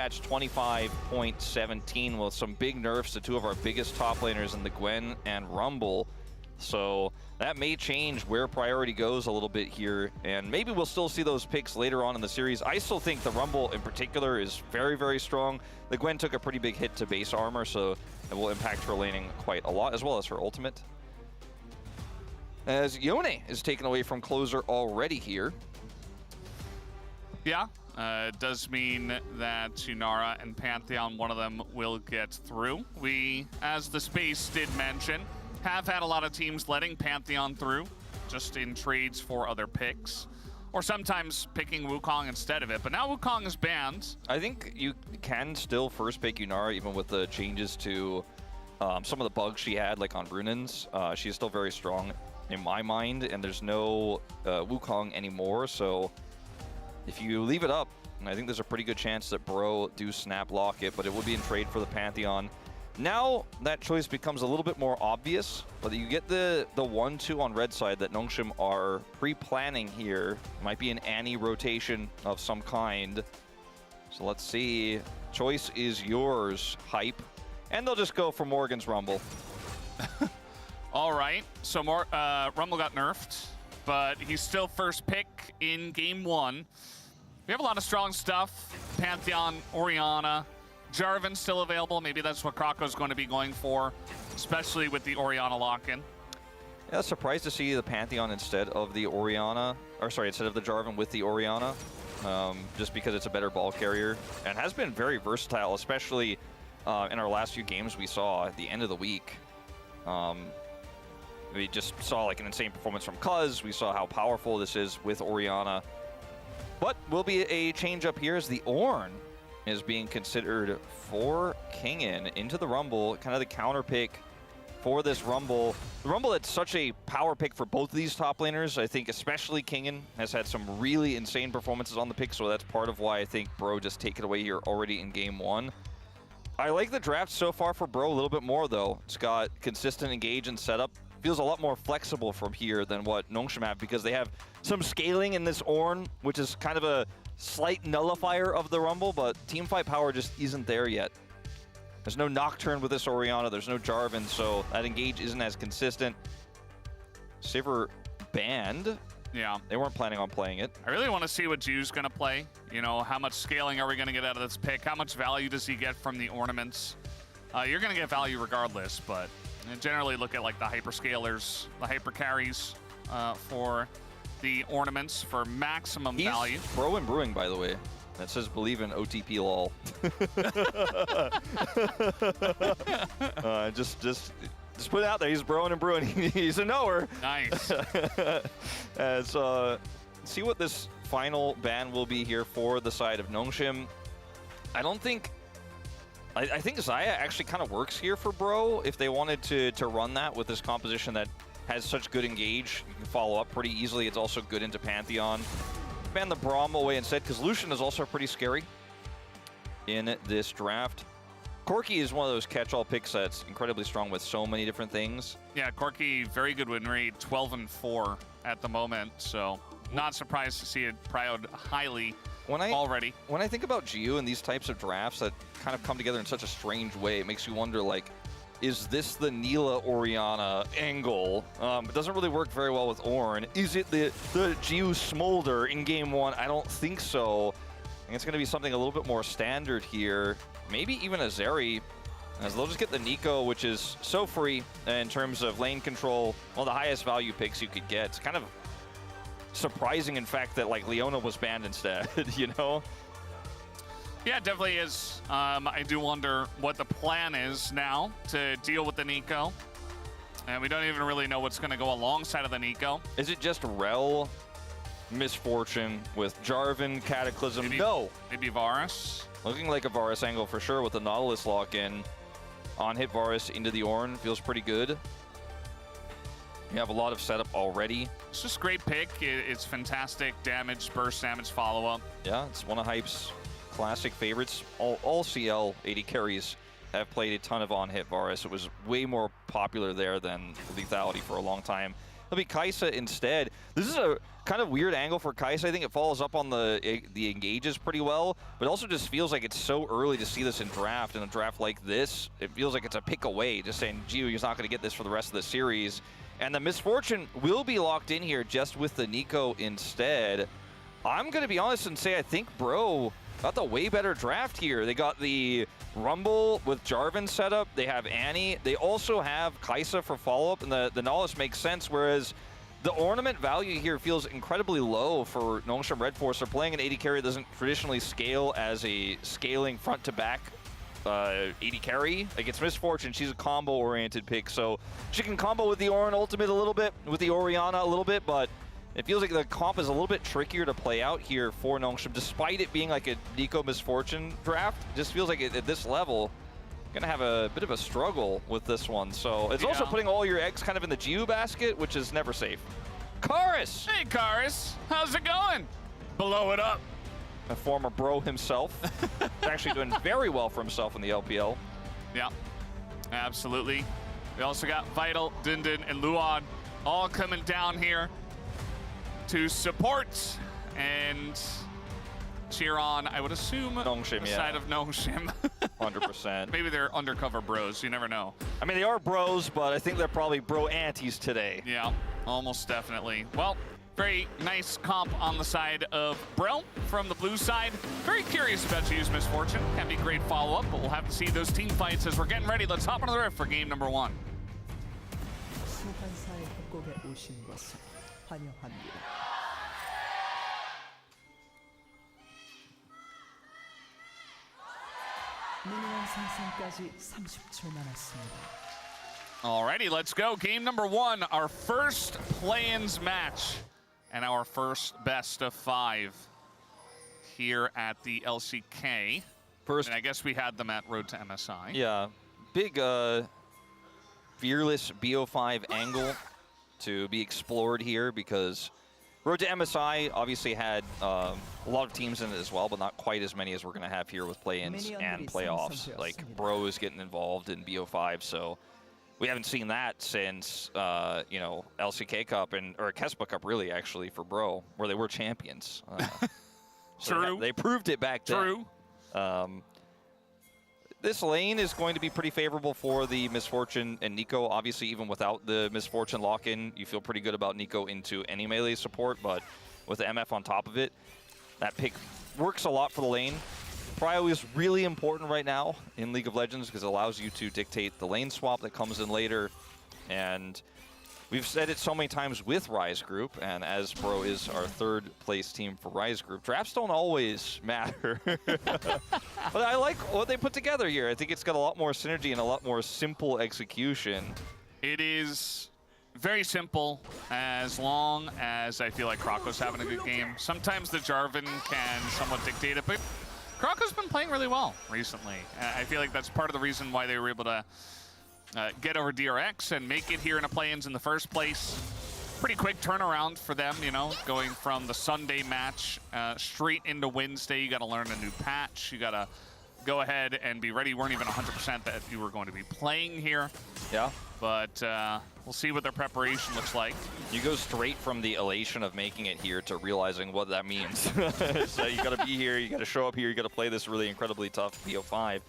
patch 25.17 with some big nerfs to two of our biggest top laners in the Gwen and Rumble. So that may change where priority goes a little bit here, and maybe we'll still see those picks later on in the series. I still think the Rumble in particular is very, very strong. The Gwen took a pretty big hit to base armor, so it will impact her laning quite a lot, as well as her ultimate. As Yone is taken away from closer already here. Yeah, it does mean that Yunara and Pantheon, one of them will get through. We, as the space did mention, have had a lot of teams letting Pantheon through, just in trades for other picks, or sometimes picking Wukong instead of it. But now Wukong is banned. I think you can still first pick Yunara, even with the changes to some of the bugs she had, like on Runins. She's still very strong in my mind, and there's no Wukong anymore, so if you leave it up, I think there's a pretty good chance that Bro do snap lock it, but it would be in trade for the Pantheon. Now that choice becomes a little bit more obvious, but you get the 1-2 on red side that Nongshim are pre-planning here. Might be an Annie rotation of some kind. So let's see. Choice is yours, Hype. And they'll just go for Morgan's Rumble. All right, so Rumble got nerfed, but he's still first pick in game 1. We have a lot of strong stuff. Pantheon, Orianna, Jarvan still available. Maybe that's what Krako's going to be going for, especially with the Orianna lock-in. Yeah, surprised to see the Pantheon instead of the Orianna, or sorry, instead of the Jarvan with the Orianna, just because it's a better ball carrier and has been very versatile, especially in our last few games we saw at the end of the week. We just saw like an insane performance from Cuz. We saw how powerful this is with Orianna. But will be a change up here as the Ornn is being considered for Kingen into the Rumble, kind of the counter pick for this Rumble. The Rumble that's such a power pick for both of these top laners. I think especially Kingen has had some really insane performances on the pick, so that's part of why I think Bro just take it away here already in game 1. I like the draft so far for Bro a little bit more though. It's got consistent engage and setup. Feels a lot more flexible from here than what Nongshim have, because they have some scaling in this Ornn, which is kind of a slight nullifier of the Rumble, but teamfight power just isn't there yet. There's no Nocturne with this Orianna, there's no Jarvan, so that engage isn't as consistent. Sivir banned. Yeah. They weren't planning on playing it. I really want to see what Ju's going to play. You know, how much scaling are we going to get out of this pick? How much value does he get from the ornaments? You're going to get value regardless, but generally look at like the hyperscalers, the hyper carries for the ornaments for maximum value. Bro and brewing, by the way. That says believe in OTP lol. Just put it out there. He's broing and brewing. He's a knower. Nice. So see what this final ban will be here for the side of Nongshim. I don't think. I think Xayah actually kind of works here for Bro if they wanted to run that with this composition that has such good engage. You can follow up pretty easily. It's also good into Pantheon. Ban the Braum away instead, because Lucian is also pretty scary in this draft. Corki is one of those catch-all picks that's incredibly strong with so many different things. Yeah, Corki, very good win rate, 12-4 at the moment, so not surprised to see it prioed highly already. When I think about GU and these types of drafts that kind of come together in such a strange way, it makes you wonder, like, is this the Neela Orianna angle? It doesn't really work very well with Ornn. Is it the GU Smolder in game 1? I don't think so. I think it's going to be something a little bit more standard here. Maybe even a Zeri, as they'll just get the Nico, which is so free in terms of lane control. One of the highest value picks you could get. It's kind of surprising, in fact, that like Leona was banned instead, you know? Yeah, it definitely is. I do wonder what the plan is now to deal with the Nico. And we don't even really know what's going to go alongside of the Nico. Is it just Rel, Misfortune with Jarvan, Cataclysm? Maybe Varus. Looking like a Varus angle for sure with the Nautilus lock-in. On-hit Varus into the Ornn feels pretty good. You have a lot of setup already. It's just a great pick. It's fantastic damage, burst damage follow-up. Yeah, it's one of Hype's classic favorites. All CL 80 carries have played a ton of on-hit Varus. It was way more popular there than lethality for a long time. It'll be Kai'Sa instead. This is a kind of weird angle for Kai'Sa. I think it follows up on the engages pretty well, but also just feels like it's so early to see this in draft. In a draft like this, it feels like it's a pick away, just saying, gee, he's not going to get this for the rest of the series. And the Misfortune will be locked in here just with the Nico instead. I'm going to be honest and say I think Bro got the way better draft here. They got the Rumble with Jarvan set up. They have Annie. They also have Kai'Sa for follow-up, and the Nihilist makes sense, whereas the ornament value here feels incredibly low for Nongshim Red Force. They're playing an AD carry that doesn't traditionally scale as a scaling front-to-back AD carry. Like, it's Misfortune. She's a combo-oriented pick, so she can combo with the Ornn ultimate a little bit, with the Orianna a little bit, but it feels like the comp is a little bit trickier to play out here for Nongshim, despite it being like a Nico Misfortune draft. It just feels like at this level, gonna have a bit of a struggle with this one. So it's also putting all your eggs kind of in the Geo basket, which is never safe. Karis! Hey, Karis. How's it going? Blow it up. A former Bro himself. Actually doing very well for himself in the LPL. Yeah, absolutely. We also got Vital, Dindin, and Luan all coming down here to support and cheer on, I would assume, Nongshim, the side of Nongshim. 100%. Maybe they're undercover bros, you never know. I mean, they are bros, but I think they're probably bro antis today. Yeah, almost definitely. Well, very nice comp on the side of Bro from the blue side. Very curious about to use Misfortune. Can be great follow-up, but we'll have to see those team fights as we're getting ready. Let's hop on the riff for game number 1. Alrighty, let's go. Game number 1, our first play-ins match and our first best of 5 here at the LCK. First, and I guess we had them at Road to MSI. Yeah, big fearless BO5 angle to be explored here, because Road to MSI obviously had a lot of teams in it as well, but not quite as many as we're going to have here with play-ins and playoffs. Like, Bro is getting involved in BO5, so we haven't seen that since, you know, LCK Cup or Kespa Cup, really, actually, for Bro, where they were champions. So True. they proved it back then. True. This lane is going to be pretty favorable for the Misfortune and Nico. Obviously, even without the Misfortune lock-in, you feel pretty good about Nico into any melee support, but with the MF on top of it, that pick works a lot for the lane. Prio is really important right now in League of Legends because it allows you to dictate the lane swap that comes in later, and we've said it so many times with Rise Group, and as Bro is our 3rd place team for Rise Group, drafts don't always matter. But I like what they put together here. I think it's got a lot more synergy and a lot more simple execution. It is very simple as long as I feel like Krako's having a good game. Sometimes the Jarvan can somewhat dictate it, but Krako's been playing really well recently. I feel like that's part of the reason why they were able to get over DRX and make it here in a play-ins in the first place. Pretty quick turnaround for them, you know, going from the Sunday match straight into Wednesday. You got to learn a new patch. You got to go ahead and be ready. You weren't even 100% that you were going to be playing here. Yeah. But we'll see what their preparation looks like. You go straight from the elation of making it here to realizing what that means. So you got to be here, you got to show up here, you got to play this really incredibly tough BO5.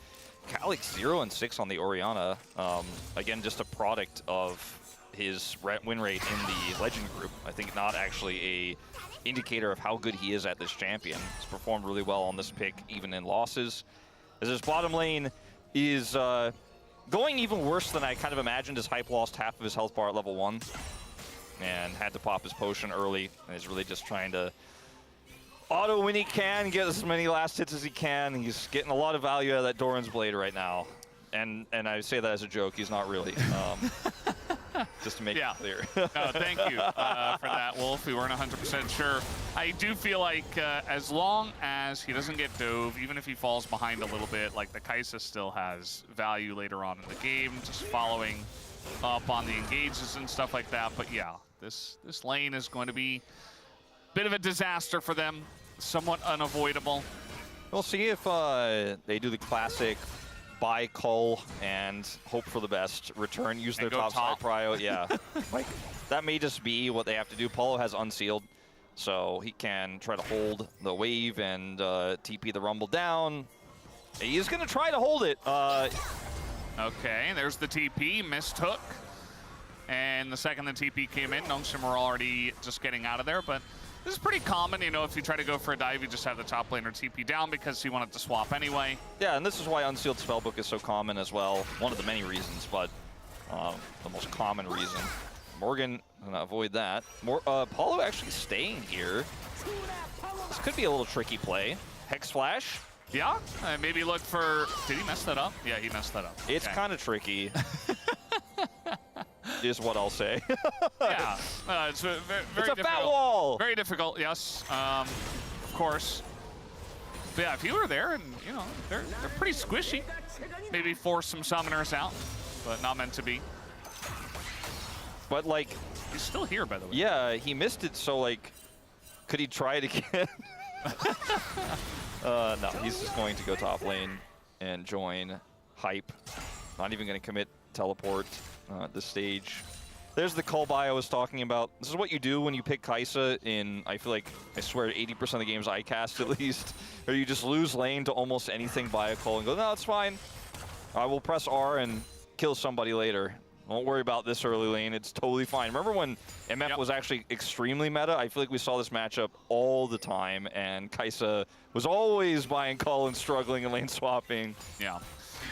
Calyx 0-6 on the Orianna. Again, just a product of his win rate in the Legend group. I think not actually a indicator of how good he is at this champion. He's performed really well on this pick, even in losses. As his bottom lane is going even worse than I kind of imagined. His hype lost half of his health bar at level 1 and had to pop his potion early, and is really just trying to auto when he can, get as many last hits as he can. He's getting a lot of value out of that Doran's Blade right now. And I say that as a joke, he's not really. Just to make it clear. No, thank you for that, Wolf. We weren't 100% sure. I do feel like as long as he doesn't get dove, even if he falls behind a little bit, like the Kai'Sa still has value later on in the game, just following up on the engages and stuff like that. But yeah, this lane is going to be a bit of a disaster for them, somewhat unavoidable. We'll see if they do the classic buy Cull and hope for the best. Return, use their top side prio. Yeah, like that may just be what they have to do. Paulo has unsealed, so he can try to hold the wave and TP the Rumble down. He's going to try to hold it. Okay, there's the TP, missed hook. And the second the TP came in, Nongshim were already just getting out of there, but this is pretty common, you know, if you try to go for a dive, you just have the top laner TP down because he wanted to swap anyway. Yeah, and this is why Unsealed Spellbook is so common as well. One of the many reasons, but the most common reason. Morgan gonna avoid that. Paulo actually staying here. This could be a little tricky play. Hex Flash. Yeah, maybe look for, did he mess that up? Yeah, he messed that up. It's kind of tricky. Is what I'll say. Yeah, it's a very it's a difficult, fat wall. Very difficult, yes, of course. But yeah, if you were there, and you know, they're pretty squishy. Maybe force some summoners out, but not meant to be. But like, he's still here, by the way. Yeah, he missed it. So like, could he try it again? No, he's just going to go top lane and join Hype. Not even going to commit teleport at this stage. There's the Cull buy I was talking about. This is what you do when you pick Kai'Sa in, I feel like, I swear, 80% of the games I cast at least. Or you just lose lane to almost anything, buy a Cull and go, no, it's fine. I will press R and kill somebody later. Don't worry about this early lane. It's totally fine. Remember when MF was actually extremely meta? I feel like we saw this matchup all the time, and Kai'Sa was always buying Cull and struggling and lane swapping. Yeah.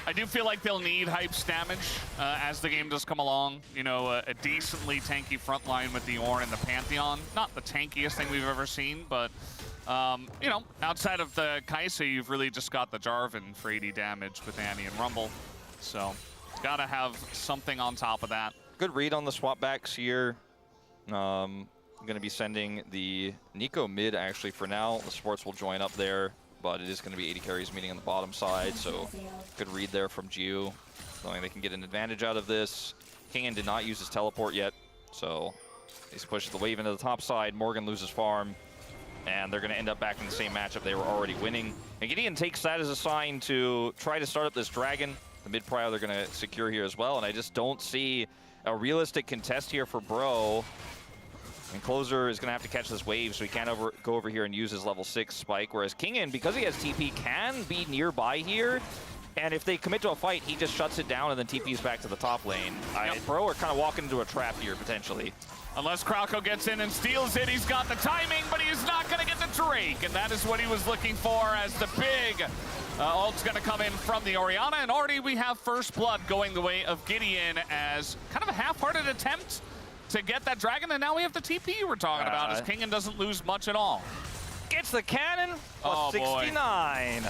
I do feel like they'll need Hype's damage as the game does come along. You know, a decently tanky front line with the Ornn and the Pantheon. Not the tankiest thing we've ever seen, but, you know, outside of the Kai'Sa, you've really just got the Jarvan for 80 damage with Annie and Rumble. So, gotta have something on top of that. Good read on the swap backs here. I'm going to be sending the Nico mid, actually, for now. The supports will join up there, but it is going to be 80 carries meeting on the bottom side, so good read there from Gio. Knowing they can get an advantage out of this. Kingen did not use his teleport yet, so he's pushed the wave into the top side. Morgan loses farm, and they're going to end up back in the same matchup they were already winning. And Gideon takes that as a sign to try to start up this dragon. The mid prio they're going to secure here as well, and I just don't see a realistic contest here for Bro. And Closer is going to have to catch this wave, so he can't go over here and use his level 6 spike, whereas Kingen, because he has TP, can be nearby here. And if they commit to a fight, he just shuts it down and then TPs back to the top lane. Bro are kind of walking into a trap here, potentially. Unless Krauko gets in and steals it, he's got the timing, but he's not going to get the Drake. And that is what he was looking for, as the big ult's going to come in from the Orianna. And already we have first blood going the way of Gideon as kind of a half-hearted attempt to get that dragon. And now we have the TP we're talking about, as Kingen doesn't lose much at all. Gets the cannon, plus 69. Boy.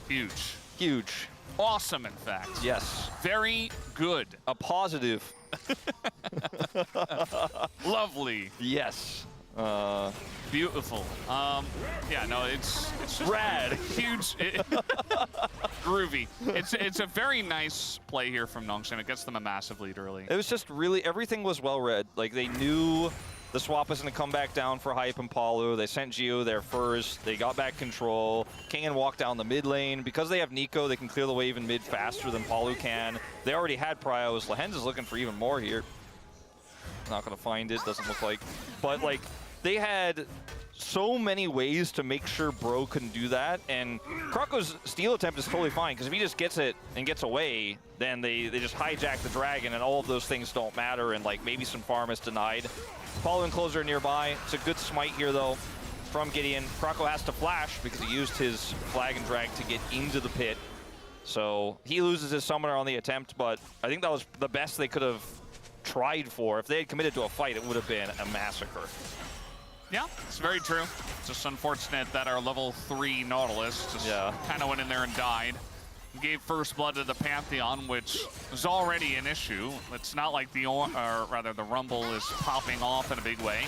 Huge. Huge. Awesome, in fact. Yes. Very good. A positive. Lovely. Yes. Beautiful. Yeah, no, it's just rad. Huge. Groovy. It's a very nice play here from Nongshim. It gets them a massive lead early. It was just really, everything was well read. Like, they knew the swap was going to come back down for Hype and Palu. They sent Gio there first. They got back control. Kingen walked down the mid lane. Because they have Nico, they can clear the wave in mid faster than Palu can. They already had Prios. Lehens is looking for even more here. Not going to find it, doesn't look like. But, like, they had so many ways to make sure Bro couldn't do that. And Krako's steal attempt is totally fine, because if he just gets it and gets away, then they just hijack the dragon, and all of those things don't matter, and, like, maybe some farm is denied. Paulo and Closer nearby. It's a good smite here, though, from Gideon. Krako has to flash because he used his flag and drag to get into the pit. So he loses his summoner on the attempt, but I think that was the best they could have tried for. If they had committed to a fight, it would have been a massacre. Yeah, it's very true. It's just unfortunate that our level 3 Nautilus just kind of went in there and died. Gave first blood to the Pantheon, which is already an issue. It's not like the Rumble is popping off in a big way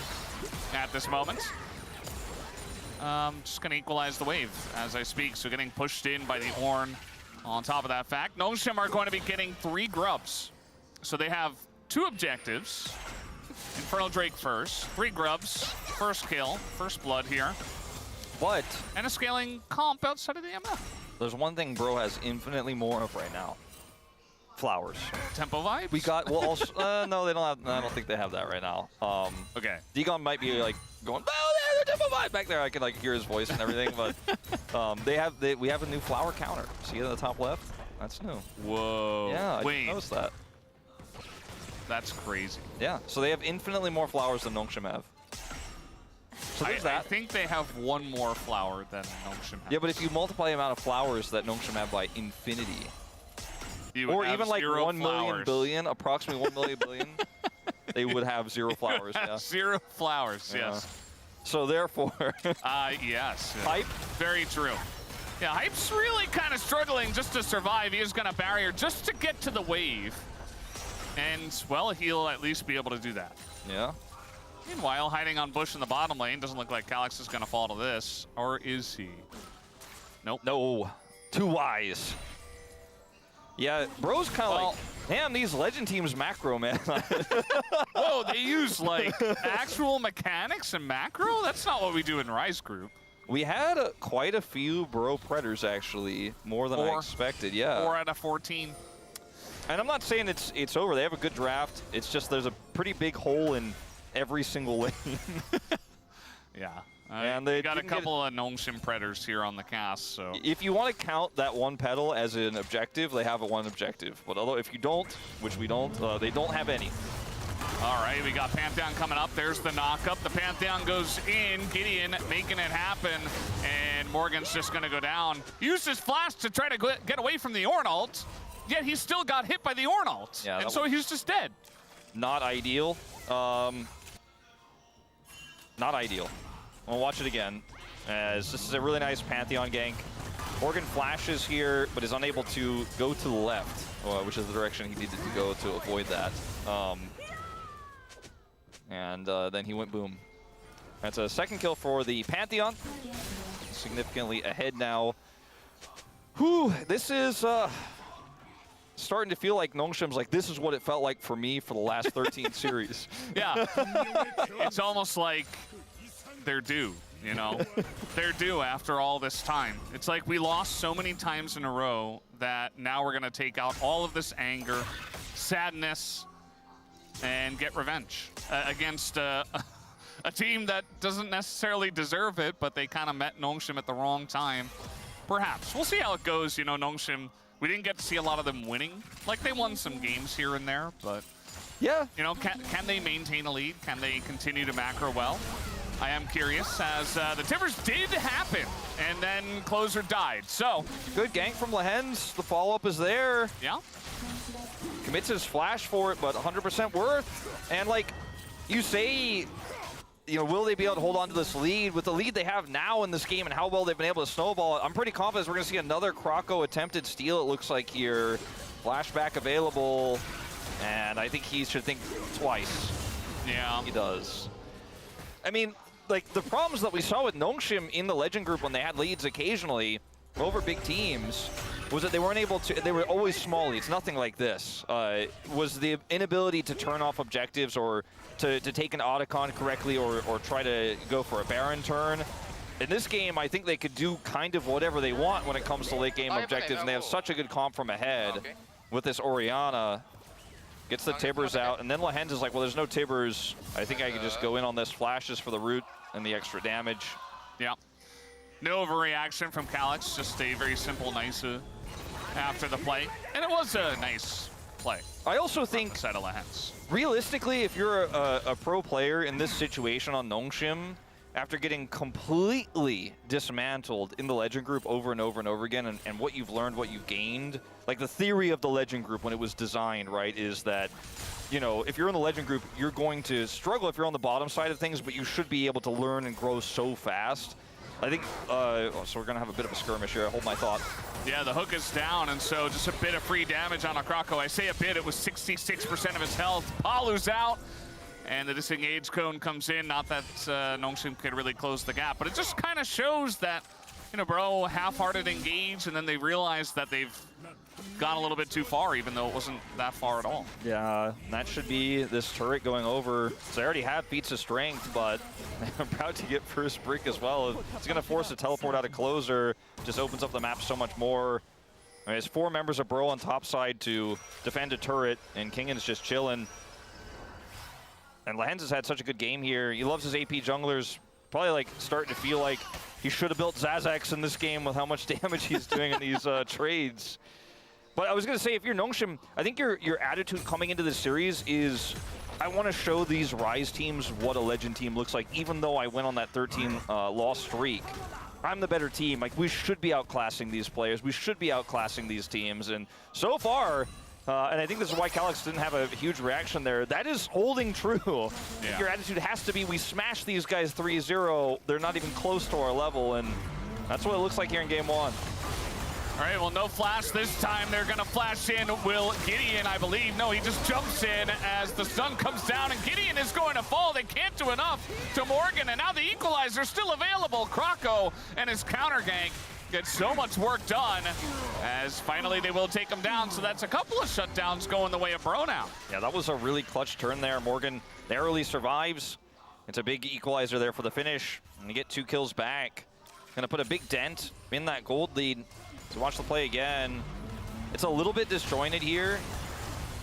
at this moment. Just gonna equalize the wave as I speak. So getting pushed in by the Ornn. On top of that fact, Nongshim are going to be getting 3 grubs. So they have 2 objectives. Infernal Drake first, 3 grubs, first kill, first blood here. But and a scaling comp outside of the MF. There's one thing Bro has infinitely more of right now. Flowers. Tempo vibes? We got, well, also, no, they don't have, I don't think they have that right now. Okay. Degon might be like going, oh, there's a Tempo Vibe back there. I can like hear his voice and everything, but we have a new flower counter. See it in the top left? That's new. Whoa. Yeah, I Wait. noticed that. That's crazy. Yeah, so they have infinitely more flowers than Nongshim have. So there's I that. think they have one more flower than Nongshim has. Yeah, but if you multiply the amount of flowers that Nongshim have by infinity, You would or have even like 0 1 million flowers. billion, approximately 1 million billion, they would have 0 flowers. Yeah. 0 flowers, yes. So therefore, Yes. Hype. Very true. Yeah, Hype's really kind of struggling just to survive. He is going to barrier just to get to the wave. And, well, he'll at least be able to do that. Yeah. Meanwhile, hiding on bush in the bottom lane, doesn't look like Calyx is going to fall to this. Or is he? Nope. No. Too wise. Yeah, Bro's kind of like, damn, these legend teams macro, man. Whoa, they use, like, actual mechanics and macro? That's not what we do in Rise Group. We had quite a few Bro Predators, actually, more than I expected, yeah. 4 out of 14. And I'm not saying it's over. They have a good draft. It's just there's a pretty big hole in every single lane. Yeah. And they got a couple of Nongshim Predators here on the cast, so. If you want to count that one pedal as an objective, they have a one objective. But although if you don't, which we don't, they don't have any. All right, we got Pantheon coming up. There's the knock-up. The Pantheon goes in. Gideon making it happen. And Morgan's just going to go down. Used his flash to try to get away from the Ornn ult. Yet he still got hit by the Ornn ult. Yeah, and so he's just dead. Not ideal. Not ideal. We'll watch it again, as this is a really nice Pantheon gank. Morgan flashes here, but is unable to go to the left, which is the direction he needed to go to avoid that. And then he went boom. That's a second kill for the Pantheon. Significantly ahead now. Whew, this is starting to feel like Nongshim's like, this is what it felt like for me for the last 13 series. Yeah. It's almost like they're due, you know? They're due after all this time. It's like we lost so many times in a row that now we're going to take out all of this anger, sadness, and get revenge against a team that doesn't necessarily deserve it, but they kind of met Nongshim at the wrong time. Perhaps. We'll see how it goes. You know, Nongshim, we didn't get to see a lot of them winning. Like, they won some games here and there, but, yeah, you know, can they maintain a lead? Can they continue to macro well? I am curious, as the Timbers did happen, and then Closer died, so. Good gank from Lehens. The follow-up is there. Yeah. Commits his flash for it, but 100% worth. And like you say, you know, will they be able to hold on to this lead? With the lead they have now in this game and how well they've been able to snowball it, I'm pretty confident we're going to see another Kroko attempted steal, it looks like here. Flashback available, and I think he should think twice. Yeah. He does. I mean, like, the problems that we saw with Nongshim in the Legend group when they had leads occasionally over big teams was that they weren't able to, they were always small leads, nothing like this. Was the inability to turn off objectives or to take an Otacon correctly or try to go for a Baron turn. In this game, I think they could do kind of whatever they want when it comes to late game objectives, and they have such a good comp from ahead with this Orianna. Gets the Tibbers out, and then Lehens is like, well, there's no Tibbers. I think I can just go in on this, flashes for the root and the extra damage. Yeah. No overreaction from Calyx, just a very simple, nice after the play. And it was a nice play. I also think, side of Lehens. Realistically, if you're a pro player in this situation on Nongshim, after getting completely dismantled in the Legend group over and over and over again, and what you've learned, what you've gained, like the theory of the Legend group when it was designed, right, is that, you know, if you're in the Legend group, you're going to struggle if you're on the bottom side of things, but you should be able to learn and grow so fast. I think, so we're going to have a bit of a skirmish here. I hold my thought. Yeah, the hook is down, and so just a bit of free damage on a Kroko. I say a bit, it was 66% of his health. Palu's out. And the disengage cone comes in. Not that Nongshim could really close the gap, but it just kind of shows that you know, Bro half-hearted engage, and then they realize that they've gone a little bit too far, even though it wasn't that far at all. Yeah, that should be this turret going over. So they already have feats of strength, but I'm proud to get first brick as well. It's going to force a teleport out of closer. Just opens up the map so much more. I mean, it's 4 members of Bro on top side to defend a turret, and Kingan's just chilling. And Lehens has had such a good game here. He loves his AP junglers. Probably like starting to feel like he should have built Zazax in this game with how much damage he's doing in these trades. But I was going to say, if you're Nongshim, I think your attitude coming into this series is, I want to show these Rise teams what a Legend team looks like, even though I went on that 13 loss streak. I'm the better team. Like, we should be outclassing these players. We should be outclassing these teams. And so far, and I think this is why Calyx didn't have a huge reaction there, that is holding true. Yeah. Your attitude has to be, we smash these guys 3-0. They're not even close to our level, and that's what it looks like here in game 1. All right, well, no flash this time. They're going to flash in Will Gideon, I believe. No, he just jumps in as the sun comes down, and Gideon is going to fall. They can't do enough to Morgan, and now the equalizer still available. Krako and his counter gank get so much work done, as finally they will take him down. So that's a couple of shutdowns going the way of Bro now. Yeah, that was a really clutch turn there. Morgan narrowly survives. It's a big equalizer there for the finish, and you get 2 kills back. Gonna put a big dent in that gold lead. So watch the play again. It's a little bit disjointed here.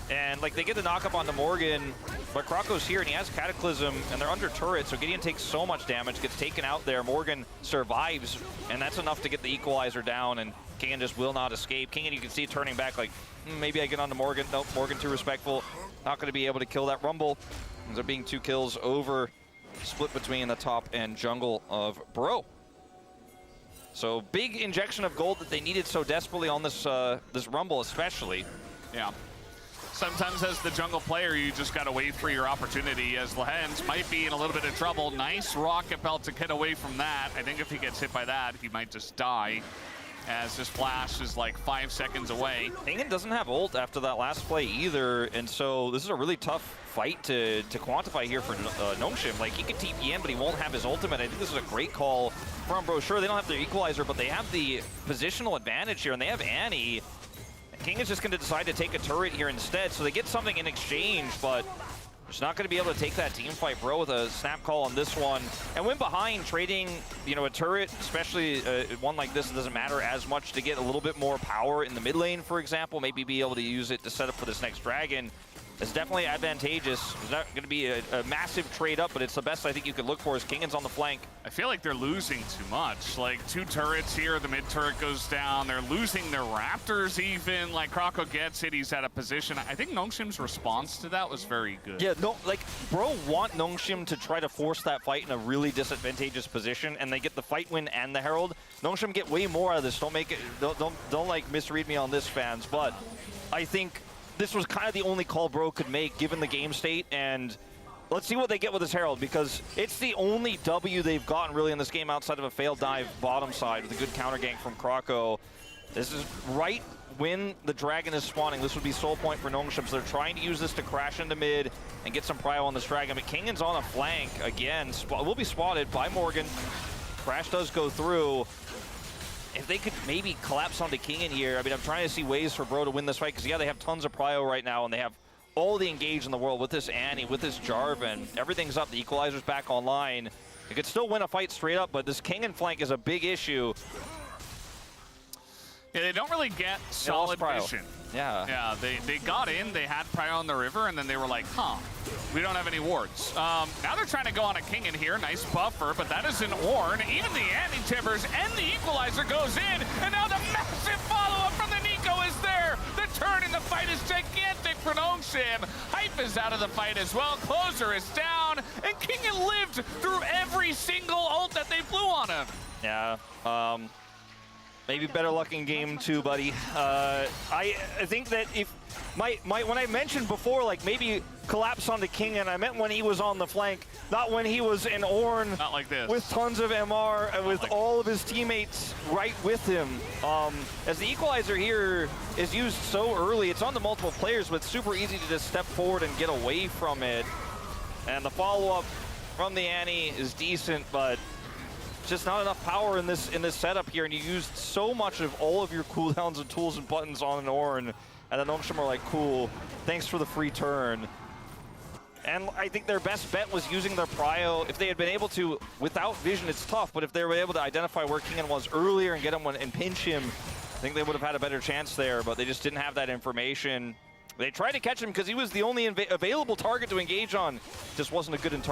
And like they get the knock-up onto Morgan, but Krako's here and he has Cataclysm and they're under turret, so Gideon takes so much damage, gets taken out there. Morgan survives, and that's enough to get the equalizer down, and Kingan just will not escape. Kingan, you can see turning back like, maybe I get onto Morgan. Nope, Morgan too respectful. Not gonna be able to kill that Rumble. Ends up being 2 kills over, split between the top and jungle of Bro. So big injection of gold that they needed so desperately on this this Rumble especially. Yeah. Sometimes as the jungle player, you just got to wait for your opportunity, as Lehens might be in a little bit of trouble. Nice rocket belt to get away from that. I think if he gets hit by that, he might just die, as this flash is like 5 seconds away. Kingan doesn't have ult after that last play either, and so this is a really tough fight to quantify here for Nongshim. Like, he could TP in, but he won't have his ultimate. I think this is a great call from Bro. Sure, they don't have their equalizer, but they have the positional advantage here, and they have Annie. King is just going to decide to take a turret here instead, so they get something in exchange, but just not going to be able to take that team fight. Bro with a snap call on this one, and went behind, trading, you know, a turret, especially one like this, it doesn't matter as much, to get a little bit more power in the mid lane, for example. Maybe be able to use it to set up for this next dragon. It's definitely advantageous. It's not going to be a massive trade up, but it's the best I think you could look for is Kingan's on the flank. I feel like they're losing too much. Like 2 turrets here, the mid turret goes down. They're losing their Raptors even. Like Krako gets it, he's out of position. I think Nongshim's response to that was very good. Yeah, no, like Bro want Nongshim to try to force that fight in a really disadvantageous position, and they get the fight win and the Herald. Nongshim get way more out of this. Don't make it, don't like misread me on this, fans, but I think this was kind of the only call Bro could make given the game state, and let's see what they get with this Herald, because it's the only W they've gotten really in this game outside of a failed dive bottom side with a good counter gank from Krako. This is right when the dragon is spawning. This would be soul point for Nongshim, so they're trying to use this to crash into mid and get some prio on this dragon, but Kingan's on a flank again. Will be spotted by Morgan. Crash does go through. If they could maybe collapse onto Kingan here, I mean, I'm trying to see ways for Bro to win this fight, because yeah, they have tons of prio right now, and they have all the engage in the world with this Annie, with this Jarvan. Everything's up, the equalizer's back online. They could still win a fight straight up, but this Kingan flank is a big issue. Yeah, they don't really get solid vision. Yeah. Yeah, they got in, they had prio on the river, and then they were like, huh, we don't have any wards. Now they're trying to go on a Kingan here, nice buffer, but that is an Ornn. Even the anti-timbers and the equalizer goes in, and now the massive follow-up from the Nico is there. The turn in the fight is gigantic for Nongshim. Hype is out of the fight as well, Closer is down, and Kingan lived through every single ult that they blew on him. Yeah, maybe better luck in game 2, buddy. I think that if when I mentioned before, like maybe collapse onto Kingan, I meant when he was on the flank, not when he was in Ornn. Not like this. With tons of MR and with all of his teammates right with him. As the equalizer here is used so early, it's on the multiple players, but it's super easy to just step forward and get away from it. And the follow-up from the Annie is decent, but just not enough power in this setup here, and you used so much of all of your cooldowns and tools and buttons on an Ornn, and then Nongshim are like, cool, thanks for the free turn. And I think their best bet was using their prio. If they had been able to, without vision, it's tough, but if they were able to identify where Kingin was earlier and get him and pinch him, I think they would have had a better chance there, but they just didn't have that information. They tried to catch him because he was the only available target to engage on. Just wasn't a good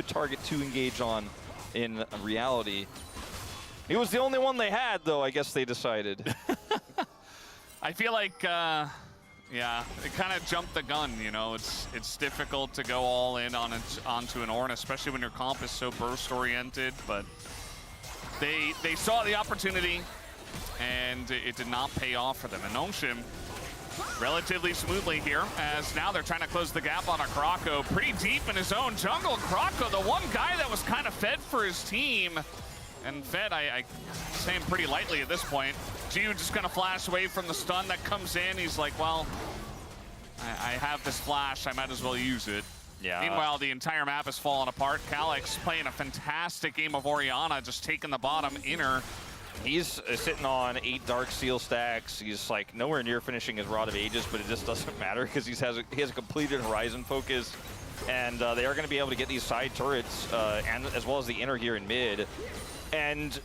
target to engage on in reality. He was the only one they had, though, I guess they decided. I feel like, yeah, it kind of jumped the gun, you know. It's difficult to go all in onto an Ornn, especially when your comp is so burst-oriented, but they saw the opportunity, and it did not pay off for them. And Nongshim, relatively smoothly here, as now they're trying to close the gap on a Kroko pretty deep in his own jungle. Kroko, the one guy that was kind of fed for his team, and fed, I say him pretty lightly at this point. Jiu just gonna flash away from the stun that comes in. He's like, well, I have this flash, I might as well use it. Yeah. Meanwhile, the entire map is falling apart. Calyx playing a fantastic game of Orianna, just taking the bottom inner. He's sitting on 8 Dark Seal stacks. He's like nowhere near finishing his Rod of Ages, but it just doesn't matter because he has a completed Horizon focus, and they are going to be able to get these side turrets and as well as the inner here in mid. And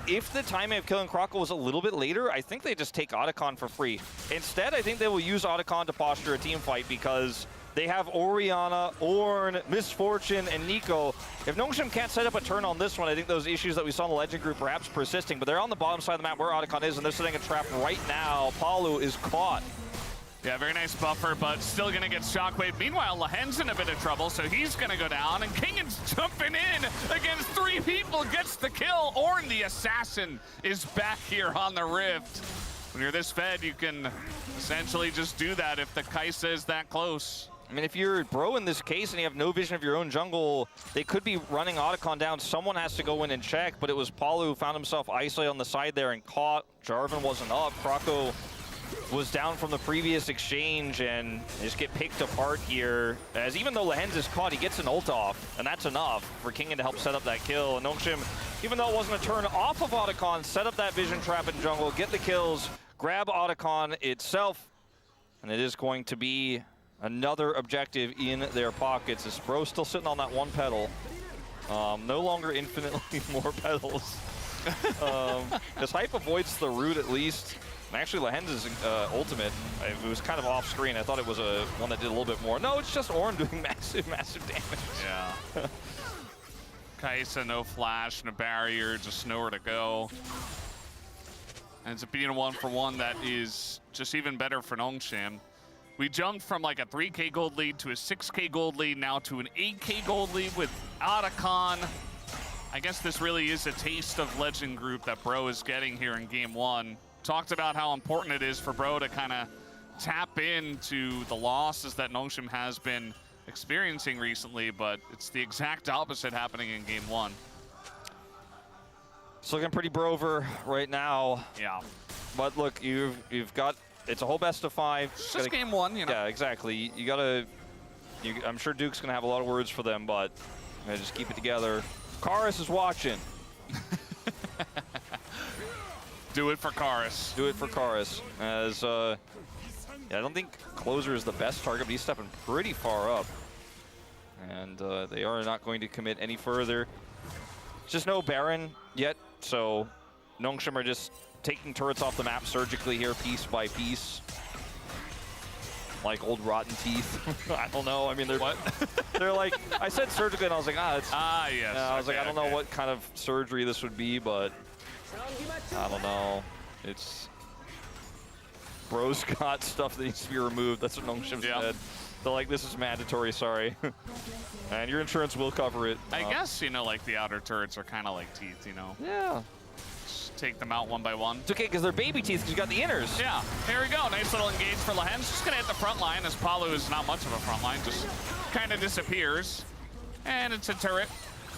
if the timing of killing Kroko was a little bit later, I think they just take Otacon for free. Instead, I think they will use Otacon to posture a team fight because they have Orianna, Ornn, Misfortune, and Nico. If Nongshim can't set up a turn on this one, I think those issues that we saw in the Legend group perhaps persisting, but they're on the bottom side of the map where Otacon is, and they're setting a trap right now. Palu is caught. Yeah, very nice buffer, but still gonna get Shockwave. Meanwhile, Lahen's in a bit of trouble, so he's gonna go down, and Kingin's jumping in against 3 people, gets the kill. Ornn, the assassin, is back here on the Rift. When you're this fed, you can essentially just do that if the Kaisa is that close. I mean, if you're Bro in this case and you have no vision of your own jungle, they could be running Otacon down. Someone has to go in and check, but it was Palu who found himself isolated on the side there and caught. Jarvan wasn't up. Kroko was down from the previous exchange, and they just get picked apart here. As even though Lahen's is caught, he gets an ult off, and that's enough for Kingin to help set up that kill. And Nongshim, even though it wasn't a turn off of Otacon, set up that vision trap in jungle, get the kills, grab Otacon itself, and it is going to be another objective in their pockets. Is Bro still sitting on that 1 petal? No longer infinitely more petals. Because Hype avoids the root at least. And actually, Lahen's ultimate, it was kind of off screen. I thought it was one that did a little bit more. No, it's just Ornn doing massive, massive damage. Yeah. Kaisa, no flash, no barrier, just nowhere to go. And it's a being a 1-for-1 that is just even better for Nongshim. We jumped from like a 3K gold lead to a 6K gold lead, now to an 8K gold lead with Otacon. I guess this really is a taste of Legend Group that Bro is getting here in Game 1. Talked about how important it is for Bro to kind of tap into the losses that Nongshim has been experiencing recently, but it's the exact opposite happening in Game 1. It's looking pretty Brover right now. Yeah. But look, you've got, it's a whole best of 5. It's just Game 1, you know. Yeah, exactly. You gotta, I'm sure Duke's gonna have a lot of words for them, but just keep it together. Karis is watching. Do it for Karis. Do it for Karis. As, yeah, I don't think Closer is the best target, but he's stepping pretty far up. And they are not going to commit any further. Just no Baron yet, so Nongshim are just taking turrets off the map surgically here, piece by piece. Like old rotten teeth. I don't know. I mean, they're what? They're like, I said surgically, and I was like, it's. Yes. I was like, I don't know what kind of surgery this would be, but I don't know. It's Bro's got stuff that needs to be removed. That's what Nongshim said. They're like, this is mandatory, sorry. And your insurance will cover it. I guess, you know, like the outer turrets are kind of like teeth, you know? Yeah. Just take them out one by one. It's okay, because they're baby teeth, because you got the inners. Yeah, here we go. Nice little engage for Lahen's. Just going to hit the front line, as Palu is not much of a front line. Just kind of disappears. And it's a turret.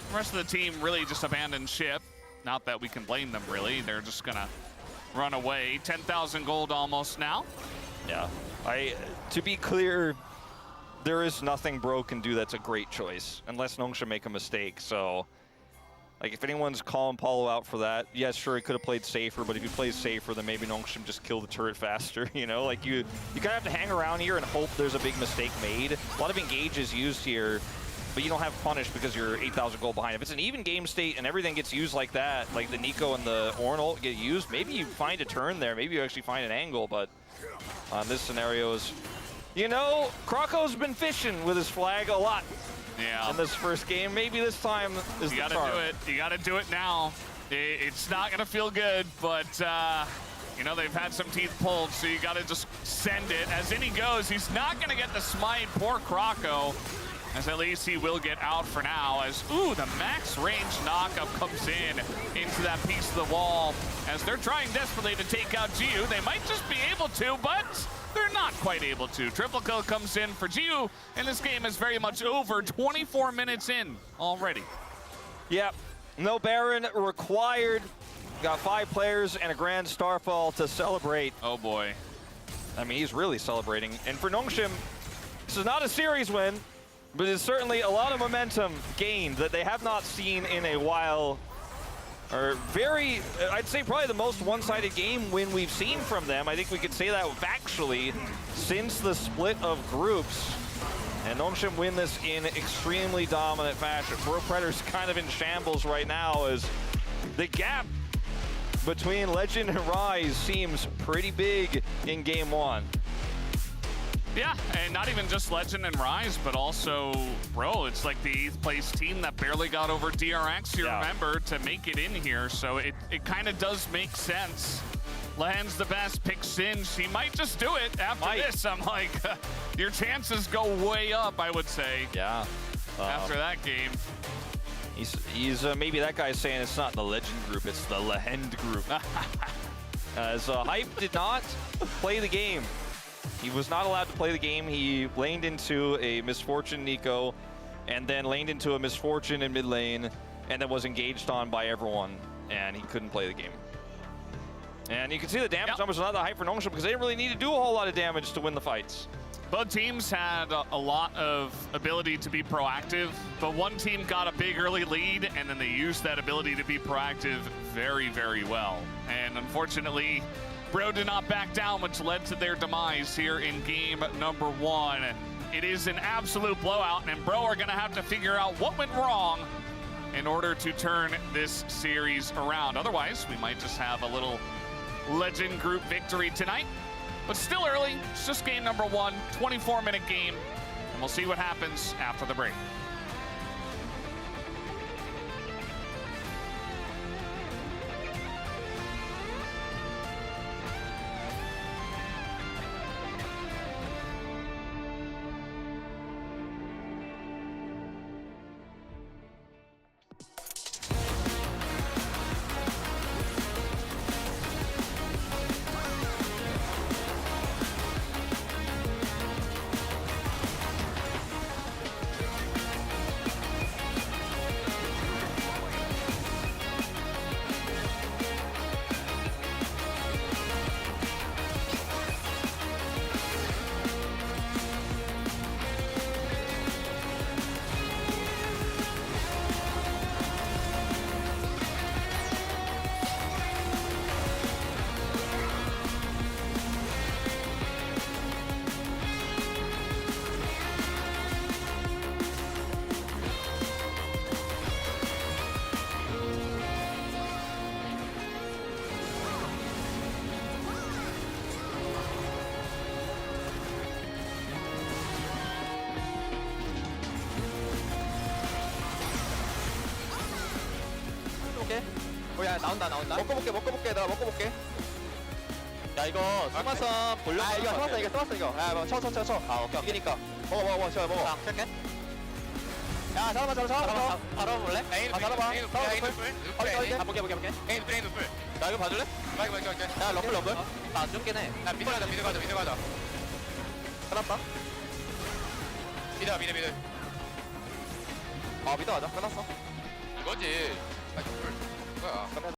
The rest of the team really just abandoned ship. Not that we can blame them, really. They're just going to run away. 10,000 gold almost now. Yeah. To be clear, there is nothing Bro can do that's a great choice, unless Nongshim make a mistake. So Like, if anyone's calling Paulo out for that, yes, sure, he could have played safer, but if he plays safer, then maybe Nongshim just kill the turret faster, you know? Like, you kind of have to hang around here and hope there's a big mistake made. A lot of engage is used here, but you don't have punish because you're 8,000 gold behind. If it's an even game state and everything gets used like that, like the Nico and the Ornn ult get used, maybe you find a turn there, maybe you actually find an angle, but on this scenario is, you know, Krako's been fishing with his flag a lot. Yeah. In this first game, maybe this time is the charm. You gotta do it. You gotta do it now. It's not gonna feel good, but you know, they've had some teeth pulled, so you gotta just send it. As in he goes, he's not gonna get the smite. Poor Krako, as at least he will get out for now. As ooh, the max range knockup comes in into that piece of the wall. As they're trying desperately to take out Jiu, they might just be able to, but they're not quite able to. Triple kill comes in for Jiu, and this game is very much over. 24 minutes in already. Yep, no Baron required. Got 5 players and a Grand Starfall to celebrate. Oh boy. I mean, he's really celebrating. And for Nongshim, this is not a series win, but it's certainly a lot of momentum gained that they have not seen in a while. Or very, I'd say probably the most one-sided game win we've seen from them. I think we could say that factually since the split of groups. And Nongshim win this in extremely dominant fashion. Pro Predator's kind of in shambles right now as the gap between Legend and Rise seems pretty big in game 1. Yeah, and not even just Legend and Rise, but also, bro, it's like the 8th place team that barely got over DRX, you remember, to make it in here. So it kind of does make sense. Lands the best, picks Singe. He might just do it after this. I'm like, your chances go way up, I would say. Yeah. After that game. He's maybe that guy's saying it's not the Legend group, it's the Lehend group. As Hype did not play the game. He was not allowed to play the game. He laned into a Misfortune Nico, and then laned into a Misfortune in mid lane, and then was engaged on by everyone, and he couldn't play the game. And you can see the damage numbers are not that high for Nongshim because they didn't really need to do a whole lot of damage to win the fights. Both teams had a lot of ability to be proactive, but one team got a big early lead, and then they used that ability to be proactive very, very well. And unfortunately, Bro did not back down, which led to their demise here in game number 1. It is an absolute blowout, and Bro are going to have to figure out what went wrong in order to turn this series around. Otherwise, we might just have a little Legend group victory tonight. But still early, it's just game number 1, 24-minute game, and we'll see what happens after the break. 야 나온다 먹어볼게 내가 먹어볼게. 야 이거 스마선 볼려. 아 이거 스마선 이거. 야 쳐. 아 오케이. 이기니까 먹어 저 먹어. 자 킬게. 야 잡아. 바로 볼래? 아 잡아봐. 어디. 볼게. 에이 노플. 야 이거 봐줄래? 이거. 야 럼블. 나안 죽긴 해. 야 미드 가자. 끝났다. 미드. 아 미드 가자. 끝났어. 이거지. 아 노플. 뭐야?